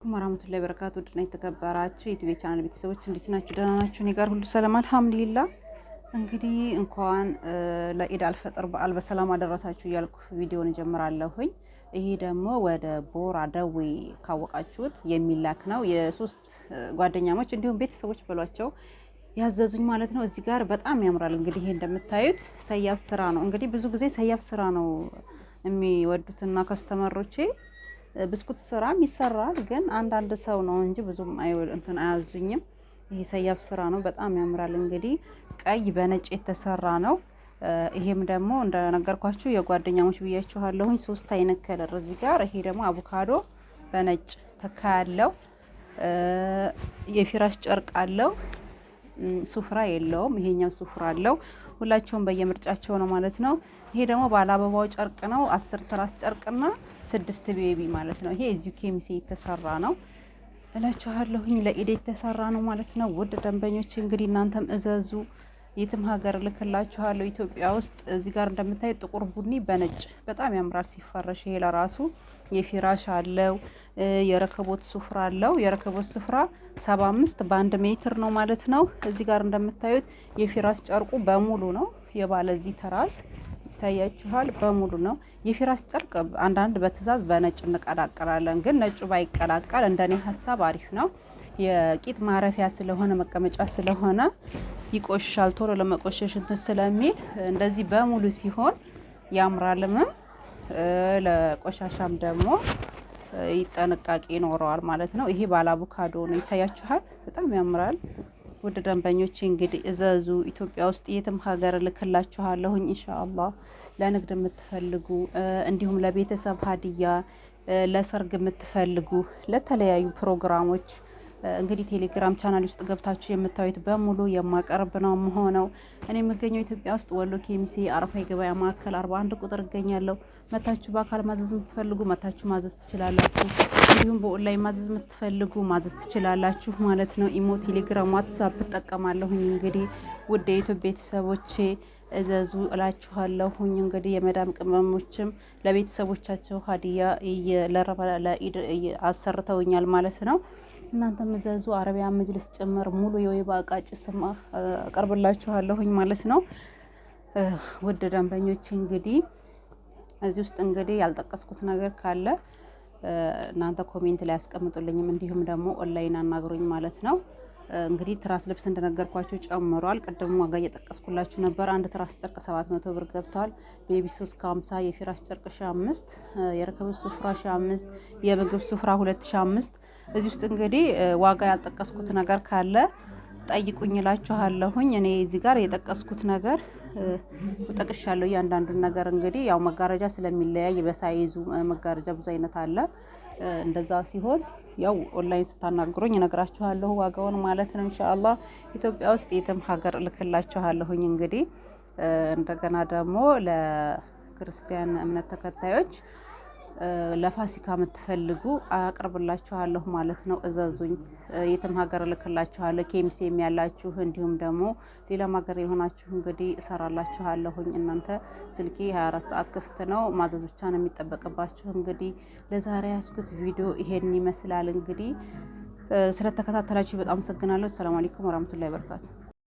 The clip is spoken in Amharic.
አለይኩም ወራህመቱላሂ ወበረካቱ። ድና የተከበራችሁ የዩቲዩብ ቻናል ቤተሰቦች እንዴት ናችሁ? ደህና ናችሁ? እኔ ጋር ሁሉ ሰላም አልሐምዱሊላህ። እንግዲህ እንኳን ለኢድ አልፈጥር በዓል በሰላም አደረሳችሁ እያልኩ ቪዲዮን ጀምራለሁኝ። ይሄ ደግሞ ወደ ቦራ ደዌ ካወቃችሁት የሚላክ ነው። የሶስት ጓደኛሞች እንዲሁም ቤተሰቦች ብሏቸው ያዘዙኝ ማለት ነው። እዚህ ጋር በጣም ያምራል። እንግዲህ ይሄ እንደምታዩት ሰያፍ ስራ ነው። እንግዲህ ብዙ ጊዜ ሰያፍ ስራ ነው የሚወዱትና ከስተመሮቼ ብስኩት ስራም ይሰራል፣ ግን አንዳንድ ሰው ነው እንጂ ብዙም እንትን አያዙኝም። ይሄ ሰያፍ ስራ ነው፣ በጣም ያምራል። እንግዲህ ቀይ በነጭ የተሰራ ነው። ይሄም ደግሞ እንደነገርኳችሁ የጓደኛሞች ብያችኋለሁኝ፣ 3 አይነት ከለር እዚህ ጋር። ይሄ ደግሞ አቮካዶ በነጭ ተካ ያለው የፊራሽ ጨርቅ አለው። ሱፍራ የለውም፣ ይሄኛው ሱፍራ አለው። ሁላቸውም በየምርጫቸው ነው ማለት ነው። ይሄ ደግሞ ባለ አበባው ጨርቅ ነው። 10 ትራስ ጨርቅና 6 ቤቢ ማለት ነው። ይሄ እዚሁ ኬሚሴ የተሰራ ነው እላችኋለሁኝ። ለኢድ የተሰራ ነው ማለት ነው። ውድ ደንበኞች እንግዲህ እናንተም እዘዙ፣ የትም ሀገር ልክላችኋለሁ። ኢትዮጵያ ውስጥ እዚህ ጋር እንደምታዩት ጥቁር ቡኒ በነጭ በጣም ያምራል ሲፈረሽ። ይሄ ለራሱ የፊራሽ አለው፣ የረከቦት ሱፍራ አለው። የረከቦት ሱፍራ 75 በ1 ሜትር ነው ማለት ነው። እዚህ ጋር እንደምታዩት የፊራሽ ጨርቁ በሙሉ ነው። የባለዚህ ተራስ ይታያችኋል፣ በሙሉ ነው። የፊራሽ ጨርቅ አንዳንድ በትእዛዝ በነጭ እንቀላቀላለን፣ ግን ነጩ ባይቀላቀል እንደኔ ሀሳብ አሪፍ ነው። የቂጥ ማረፊያ ስለሆነ መቀመጫ ስለሆነ ይቆሻል፣ ቶሎ ለመቆሸሽ እንትን ስለሚል እንደዚህ በሙሉ ሲሆን ያምራልም፣ ለቆሻሻም ደግሞ ጥንቃቄ ይኖረዋል ማለት ነው። ይሄ ባለ አቮካዶ ነው፣ ይታያችኋል፣ በጣም ያምራል። ውድ ደንበኞች እንግዲህ እዘዙ። ኢትዮጵያ ውስጥ የትም ሀገር ልክላችኋለሁኝ ኢንሻአላህ። ለንግድ የምትፈልጉ እንዲሁም ለቤተሰብ ሀዲያ፣ ለሰርግ የምትፈልጉ፣ ለተለያዩ ፕሮግራሞች እንግዲህ ቴሌግራም ቻናል ውስጥ ገብታችሁ የምታዩት በሙሉ የማቀርብ ነው የምሆነው። እኔ የምገኘው ኢትዮጵያ ውስጥ ወሎ ኬሚሴ አረፋ የገበያ ማዕከል 41 ቁጥር እገኛለሁ። መታችሁ በአካል ማዘዝ የምትፈልጉ መታችሁ ማዘዝ ትችላላችሁ። እንዲሁም በኦንላይን ማዘዝ የምትፈልጉ ማዘዝ ትችላላችሁ ማለት ነው። ኢሞ፣ ቴሌግራም፣ ዋትስአፕ እጠቀማለሁኝ። እንግዲህ ውድ የዩቲዩብ ቤተሰቦቼ እዘዙ እላችኋለሁኝ። እንግዲህ የመዳም ቅመሞችም ለቤተሰቦቻቸው ሀዲያ ለኢድ አሰርተውኛል ማለት ነው። እናንተም እዘዙ። አረቢያ መጅልስ ጭምር ሙሉ የወይባ እቃ ጭስማ አቀርብላችኋለሁኝ ማለት ነው። ውድ ደንበኞች እንግዲህ እዚህ ውስጥ እንግዲህ ያልጠቀስኩት ነገር ካለ እናንተ ኮሜንት ላይ ያስቀምጡልኝም፣ እንዲሁም ደግሞ ኦንላይን አናግሩኝ ማለት ነው። እንግዲህ ትራስ ልብስ እንደነገርኳችሁ ጨምሯል። ቅድም ዋጋ እየጠቀስኩላችሁ ነበር። አንድ ትራስ ጨርቅ 700 ብር ገብቷል። ቤቢ 350፣ የፊራሽ ጨርቅ 5፣ የረከቦት ሱፍራ 5፣ የምግብ ሱፍራ 2005። እዚህ ውስጥ እንግዲህ ዋጋ ያልጠቀስኩት ነገር ካለ ጠይቁኝ እላችኋለሁኝ። እኔ እዚህ ጋር የጠቀስኩት ነገር ጠቅሻለሁ እያንዳንዱን ነገር። እንግዲህ ያው መጋረጃ ስለሚለያይ በሳይዙ መጋረጃ ብዙ አይነት አለ። እንደዛ ሲሆን ያው ኦንላይን ስታናግሩኝ እነግራችኋለሁ ዋጋውን ማለት ነው። ኢንሻአላህ ኢትዮጵያ ውስጥ የትም ሀገር እልክላችኋለሁኝ። እንግዲህ እንደገና ደግሞ ለክርስቲያን እምነት ተከታዮች ለፋሲካ የምትፈልጉ አቅርብላችኋለሁ ማለት ነው። እዘዙኝ፣ የትም ሀገር እልክላችኋለሁ። ኬሚሴም ያላችሁ እንዲሁም ደግሞ ሌላም ሀገር የሆናችሁ እንግዲህ እሰራላችኋለሁኝ። እናንተ ስልኬ 24 ሰዓት ክፍት ነው፣ ማዘዝ ብቻ ነው የሚጠበቅባችሁ። እንግዲህ ለዛሬ ያስኩት ቪዲዮ ይሄን ይመስላል። እንግዲህ ስለተከታተላችሁ በጣም አመሰግናለሁ። ሰላም አለይኩም ወራህመቱላሂ ወበረካቱ።